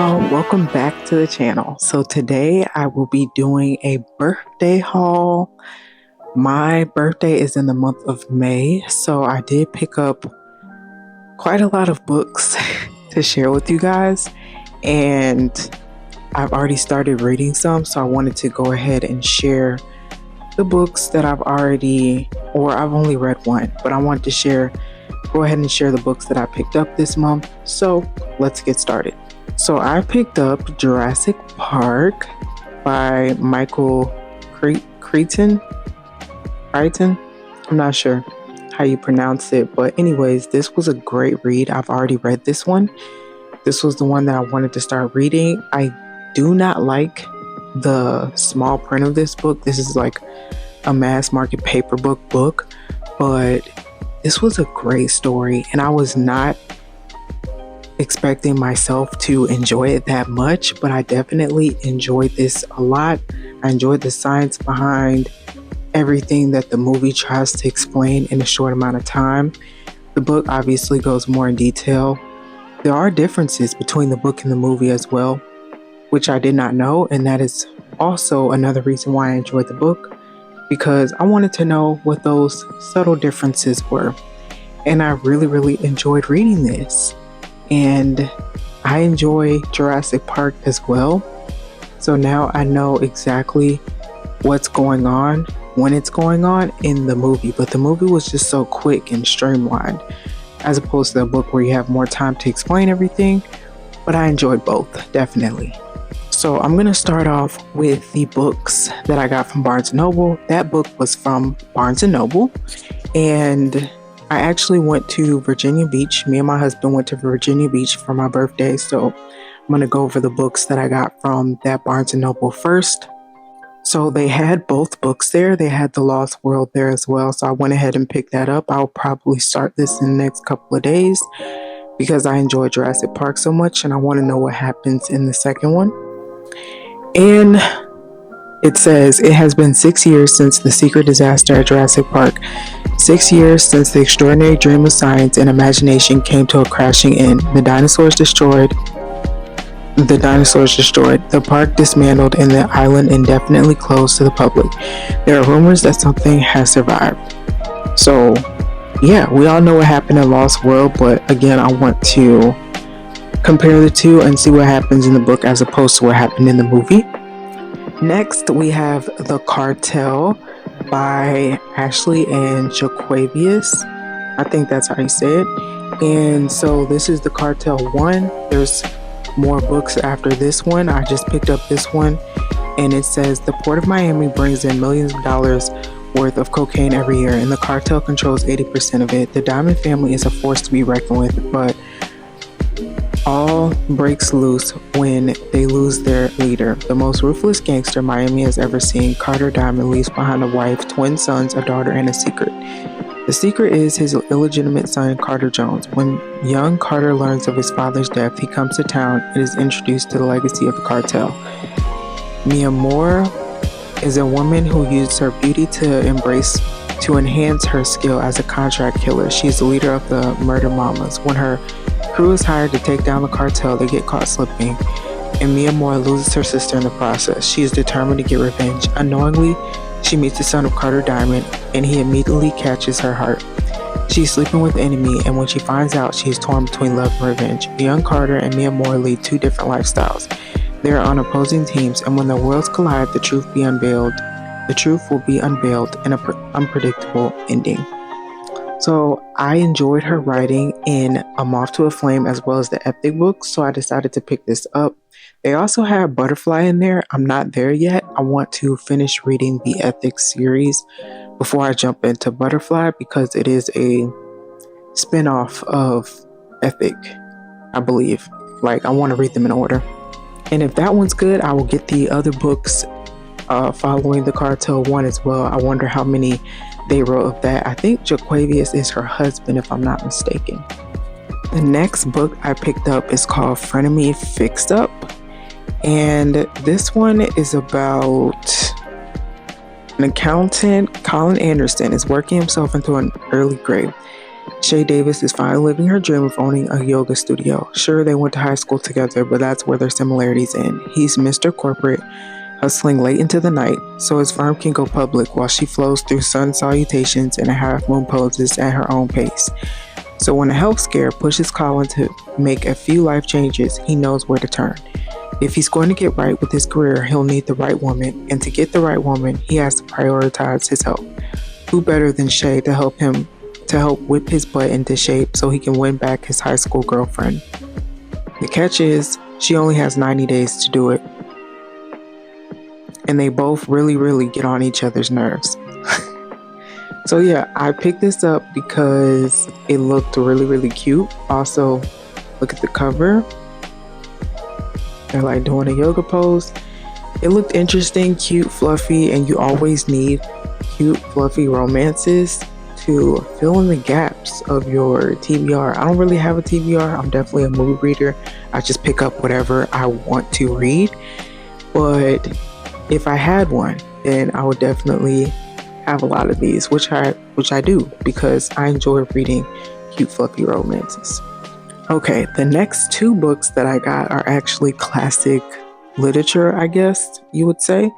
y'all, welcome back to the channel. So today I will be doing a birthday haul. My birthday is in the month of May, so I did pick up quite a lot of books to share with you guys, and I've already started reading some, so I wanted to go ahead and share the books that I've only read one, but I wanted to go ahead and share the books that I picked up this month. So let's get started. So I picked up Jurassic Park by Michael Crichton. I'm not sure how you pronounce it, but anyways, this was a great read. I've already read this one. This was the one that I wanted to start reading. I do not like the small print of this book. This is like a mass market paper book, but this was a great story, and I was not expecting myself to enjoy it that much, but I definitely enjoyed this a lot. I enjoyed the science behind everything that the movie tries to explain in a short amount of time. The book obviously goes more in detail. There are differences between the book and the movie as well, which I did not know, and that is also another reason why I enjoyed the book, because I wanted to know what those subtle differences were. And I really enjoyed reading this. And I enjoy Jurassic Park as well. So now I know exactly what's going on when it's going on in the movie. But the movie was just so quick and streamlined, as opposed to the book where you have more time to explain everything. But I enjoyed both, definitely. So I'm going to start off with the books that I got from Barnes & Noble. That book was from Barnes & Noble. And I actually went to Virginia Beach. Me and my husband went to Virginia Beach for my birthday. So I'm going to go over the books that I got from that Barnes & Noble first. So they had both books there. They had The Lost World there as well. So I went ahead and picked that up. I'll probably start this in the next couple of days because I enjoy Jurassic Park so much and I want to know what happens in the second one. And it says, it has been 6 years since the secret disaster at Jurassic Park. 6 years since the extraordinary dream of science and imagination came to a crashing end. The dinosaurs destroyed, the park dismantled, and the island indefinitely closed to the public. There are rumors that something has survived. So, yeah, we all know what happened in Lost World, but again, I want to compare the two and see what happens in the book as opposed to what happened in the movie. Next, we have The Cartel by Ashley and Jaquavius. I think that's how you say it. And so this is The Cartel 1. There's more books after this one. I just picked up this one, and it says the Port of Miami brings in millions of dollars worth of cocaine every year, and the cartel controls 80% of it. The Diamond family is a force to be reckoned with, but all breaks loose when they lose their leader. The most ruthless gangster Miami has ever seen, Carter Diamond leaves behind a wife, twin sons, a daughter, and a secret. The secret is his illegitimate son, Carter Jones. When young Carter learns of his father's death, he comes to town and is introduced to the legacy of the cartel. Mia Moore is a woman who used her beauty to enhance her skill as a contract killer. She is the leader of the Murder Mamas. When her crew is hired to take down the cartel, they get caught slipping, and Mia Moore loses her sister in the process. She is determined to get revenge. Unknowingly, she meets the son of Carter Diamond, and he immediately catches her heart. She's sleeping with the enemy, and when she finds out, she is torn between love and revenge. Young Carter and Mia Moore lead two different lifestyles. They are on opposing teams, and when their worlds collide, the truth will be unveiled in an unpredictable ending. So I enjoyed her writing in A Moth to a Flame as well as the Ethic books, so I decided to pick this up. They also have Butterfly in there. I'm not there yet. I want to finish reading the Ethic series before I jump into Butterfly because it is a spin-off of Ethic, I believe. Like, I want to read them in order. And if that one's good, I will get the other books following The Cartel 1 as well. I wonder how many they wrote of that. I think Jaquavius is her husband, if I'm not mistaken. The next book I picked up is called Frenemy Fixed Up. And this one is about an accountant. Colin Anderson is working himself into an early grave. Shay Davis is finally living her dream of owning a yoga studio. Sure, they went to high school together, but that's where their similarities end. He's Mr. Corporate, hustling late into the night so his firm can go public while she flows through sun salutations and half moon poses at her own pace. So when a health scare pushes Colin to make a few life changes, he knows where to turn. If he's going to get right with his career, he'll need the right woman, and to get the right woman, he has to prioritize his health. Who better than Shay to help whip his butt into shape so he can win back his high school girlfriend? The catch is, she only has 90 days to do it. And they both really get on each other's nerves. So yeah, I picked this up because it looked really cute. Also, look at the cover. They're like doing a yoga pose. It looked interesting, cute, fluffy, and you always need cute, fluffy romances to fill in the gaps of your TBR. I don't really have a TBR. I'm definitely a mood reader. I just pick up whatever I want to read. But if I had one, then I would definitely have a lot of these, which I do, because I enjoy reading cute, fluffy romances. Okay, the next two books that I got are actually classic literature, I guess you would say.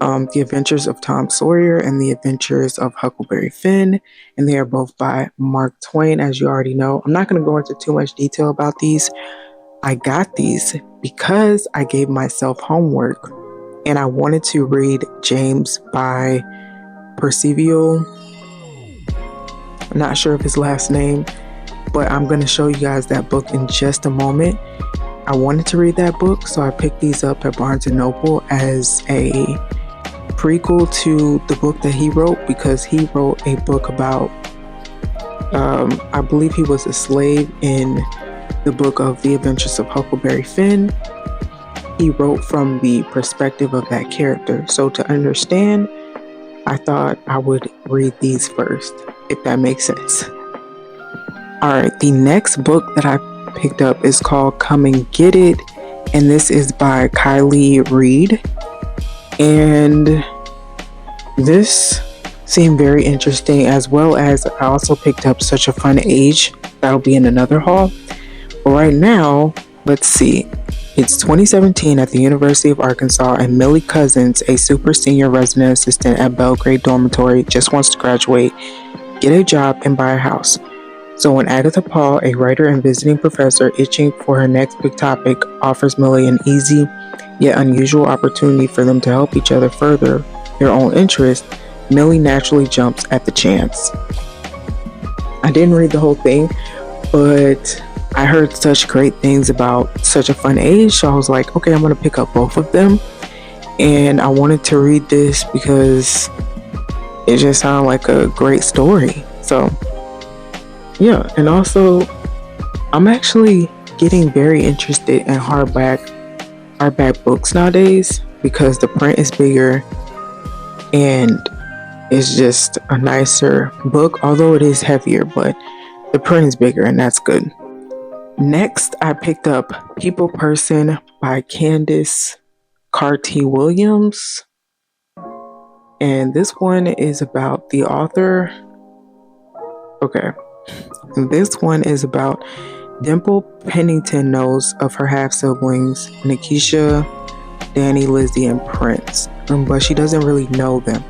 The Adventures of Tom Sawyer and The Adventures of Huckleberry Finn, and they are both by Mark Twain, as you already know. I'm not going to go into too much detail about these. I got these because I gave myself homework and I wanted to read James by Percival. I'm not sure of his last name, but I'm going to show you guys that book in just a moment. I wanted to read that book, so I picked these up at Barnes & Noble as a prequel to the book that he wrote, because he wrote a book about, I believe he was a slave in the book of The Adventures of Huckleberry Finn. He wrote from the perspective of that character. So to understand, I thought I would read these first, if that makes sense. Alright, the next book that I picked up is called Come and Get It, and this is by Kylie Reed. And this seemed very interesting, as well as I also picked up Such a Fun Age. That'll be in another haul. But right now, let's see. It's 2017 at the University of Arkansas, and Millie Cousins, a super senior resident assistant at Belgrade Dormitory, just wants to graduate, get a job, and buy a house. So when Agatha Paul, a writer and visiting professor itching for her next big topic, offers Millie an easy yet unusual opportunity for them to help each other further their own interest, Millie naturally jumps at the chance. I didn't read the whole thing, but I heard such great things about Such a Fun Age, so I was like, okay, I'm going to pick up both of them. And I wanted to read this because it just sounded like a great story. So, yeah. And also, I'm actually getting very interested in hardback books nowadays, because the print is bigger and it's just a nicer book, although it is heavier, but the print is bigger and that's good. Next, I picked up People Person by Candace Carty-Williams. And this one is about the author. Okay. This one is about Dimple Pennington knows of her half-siblings, Nikisha, Danny, Lizzie, and Prince. But she doesn't really know them.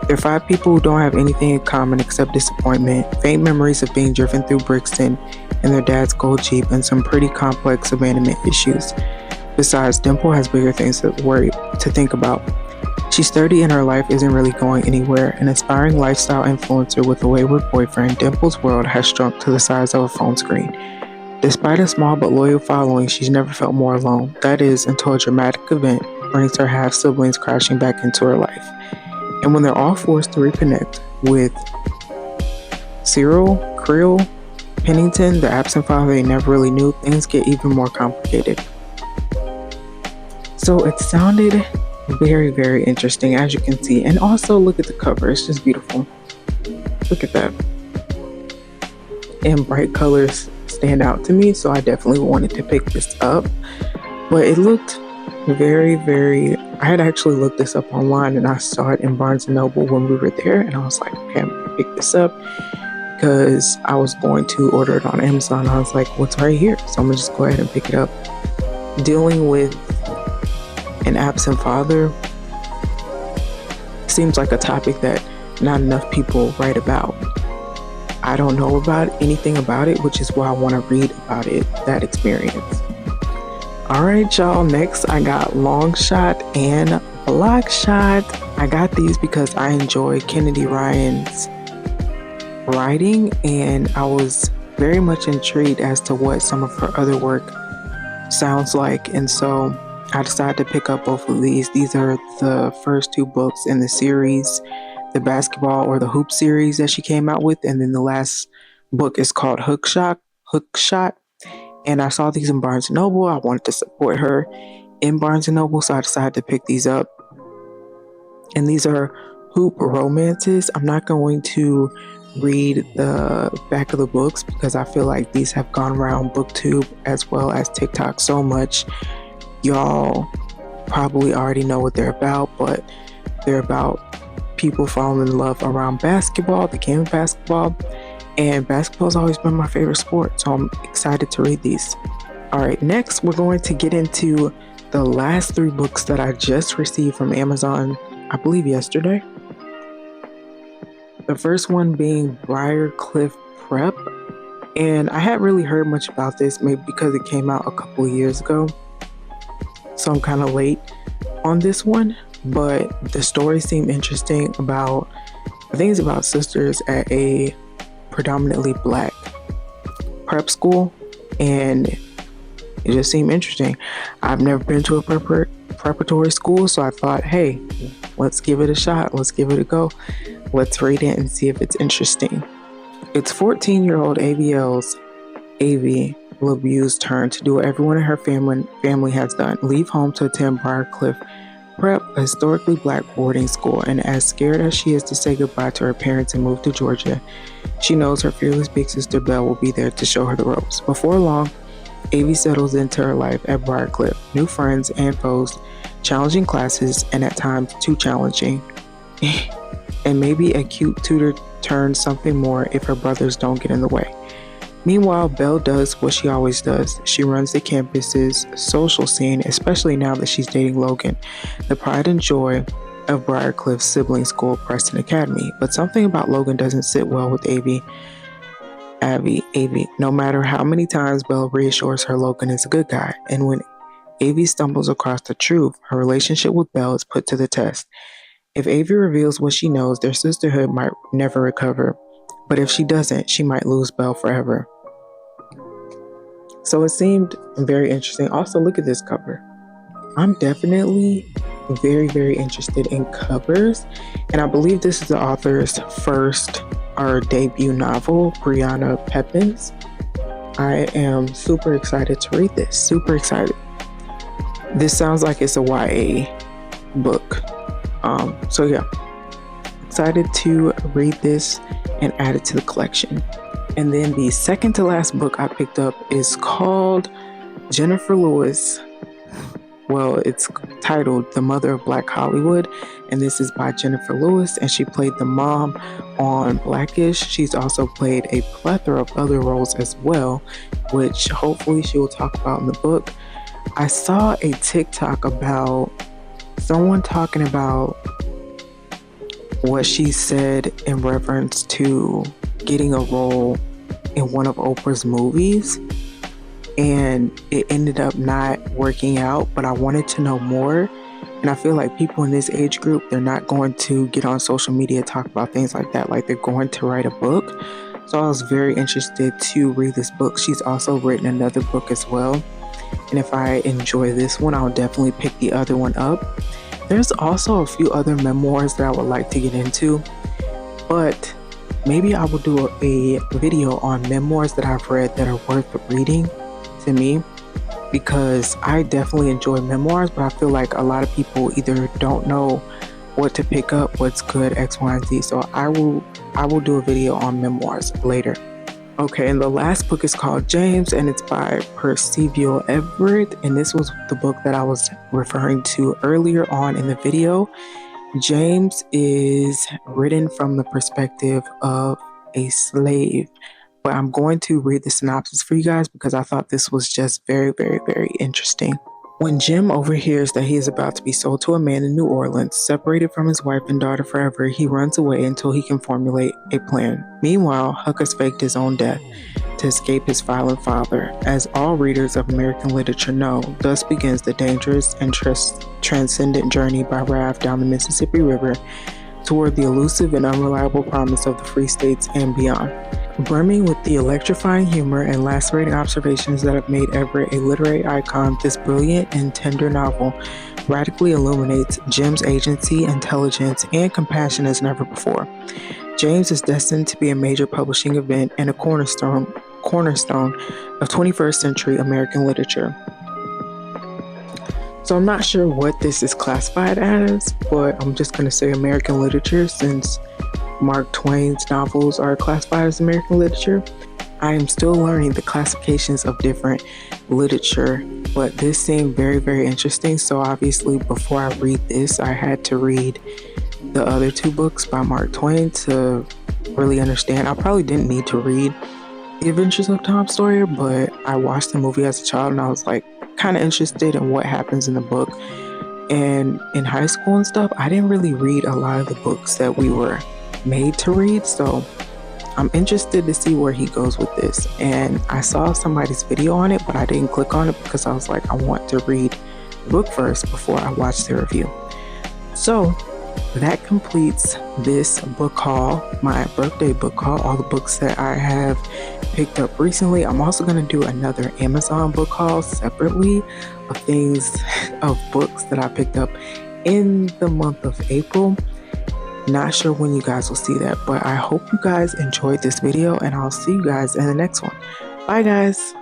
They're 5 people who don't have anything in common except disappointment, faint memories of being driven through Brixton in their dad's gold Jeep, and some pretty complex abandonment issues. Besides, Dimple has bigger things to think about. She's 30 and her life isn't really going anywhere. An aspiring lifestyle influencer with a wayward boyfriend, Dimple's world has shrunk to the size of a phone screen. Despite a small but loyal following, she's never felt more alone. That is, until a dramatic event brings her half-siblings crashing back into her life. And when they're all forced to reconnect with Cyril Pennington, the absent father they never really knew, things get even more complicated. So it sounded very interesting, as you can see. And also look at the cover, it's just beautiful. Look at that. And bright colors stand out to me, so I definitely wanted to pick this up. But it looked very, I had actually looked this up online, and I saw it in Barnes & Noble when we were there, and I was like, okay, I'm gonna pick this up. because I was going to order it on Amazon. I was like, what's right here? So I'm gonna just go ahead and pick it up. Dealing with an absent father seems like a topic that not enough people write about. I don't know about anything about it, which is why I want to read about it, that experience. All right, y'all. Next, I got Long Shot and Block Shot. I got these because I enjoy Kennedy Ryan's writing, and I was very much intrigued as to what some of her other work sounds like. And so I decided to pick up both of these. These are the first two books in the series, the basketball or the hoop series that she came out with. And then the last book is called Hook Shot. And I saw these in Barnes & Noble. I wanted to support her in Barnes & Noble, so I decided to pick these up. And these are hoop romances. I'm not going to read the back of the books because I feel like these have gone around BookTube as well as TikTok so much. Y'all probably already know what they're about, but they're about people falling in love around basketball, the game of basketball. And basketball's always been my favorite sport, so I'm excited to read these. All right, next we're going to get into the last three books that I just received from Amazon, I believe yesterday. The first one being Briarcliff Prep. And I hadn't really heard much about this, maybe because it came out a couple of years ago. So I'm kind of late on this one, but the story seemed interesting about, I think it's about sisters at a predominantly Black prep school, and it just seemed interesting. I've never been to a preparatory school, so I thought, hey, let's give it a shot. Let's give it a go. Let's read it and see if it's interesting. It's 14-year-old Avi LaBue's turn to do what everyone in her family has done: leave home to attend Briarcliff Prep, a historically Black boarding school. And as scared as she is to say goodbye to her parents and move to Georgia, she knows her fearless big sister Belle will be there to show her the ropes. Before long, Avi settles into her life at Briarcliff. New friends and foes, challenging classes, and at times too challenging. And maybe a cute tutor turns something more if her brothers don't get in the way. Meanwhile, Belle does what she always does. She runs the campus's social scene, especially now that she's dating Logan, the pride and joy of Briarcliff's sibling school, Preston Academy. But something about Logan doesn't sit well with Avi. No matter how many times Belle reassures her Logan is a good guy. And when Avi stumbles across the truth, her relationship with Belle is put to the test. If Avi reveals what she knows, their sisterhood might never recover. But if she doesn't, she might lose Belle forever. So it seemed very interesting. Also, look at this cover. I'm definitely very, very interested in covers. And I believe this is the author's first or debut novel, Brianna Pepins. I am super excited to read this. Super excited. This sounds like it's a YA book. So yeah, excited to read this and add it to the collection. And then the second to last book I picked up is called Jennifer Lewis. Well, it's titled The Mother of Black Hollywood, and this is by Jennifer Lewis, and she played the mom on Blackish. She's also played a plethora of other roles as well, which hopefully she will talk about in the book. I saw a TikTok about someone talking about what she said in reference to getting a role in one of Oprah's movies, and it ended up not working out, but I wanted to know more. And I feel like people in this age group, they're not going to get on social media and talk about things like that, like they're going to write a book. So I was very interested to read this book. She's also written another book as well, and if I enjoy this one, I'll definitely pick the other one up. There's also a few other memoirs that I would like to get into, but maybe I will do a video on memoirs that I've read that are worth reading to me, because I definitely enjoy memoirs, but I feel like a lot of people either don't know what to pick up, what's good, X, Y, and Z. So I will do a video on memoirs later. Okay, and the last book is called James, and it's by Percival Everett, and this was the book that I was referring to earlier on in the video. James is written from the perspective of a slave. But I'm going to read the synopsis for you guys because I thought this was just very, very, very interesting. When Jim overhears that he is about to be sold to a man in New Orleans, separated from his wife and daughter forever, he runs away until he can formulate a plan. Meanwhile, Huck has faked his own death to escape his violent father. As all readers of American literature know, thus begins the dangerous and transcendent journey by raft down the Mississippi River toward the elusive and unreliable promise of the Free States and beyond. Brimming with the electrifying humor and lacerating observations that have made Everett a literary icon, this brilliant and tender novel radically illuminates Jim's agency, intelligence, and compassion as never before. James is destined to be a major publishing event and a cornerstone of 21st century American literature. So I'm not sure what this is classified as, but I'm just going to say American literature since Mark Twain's novels are classified as American literature. I am still learning the classifications of different literature, but this seemed very, very interesting. So obviously before I read this, I had to read the other two books by Mark Twain to really understand. I probably didn't need to read The Adventures of Tom Sawyer, but I watched the movie as a child and I was like kind of interested in what happens in the book. And in high school and stuff, I didn't really read a lot of the books that we were made to read, so I'm interested to see where he goes with this. And I saw somebody's video on it, but I didn't click on it because I was like, I want to read the book first before I watch the review. So that completes this book haul, my birthday book haul, all the books that I have picked up recently. I'm also going to do another Amazon book haul separately of books that I picked up in the month of April. Not sure when you guys will see that, but I hope you guys enjoyed this video and I'll see you guys in the next one. Bye guys.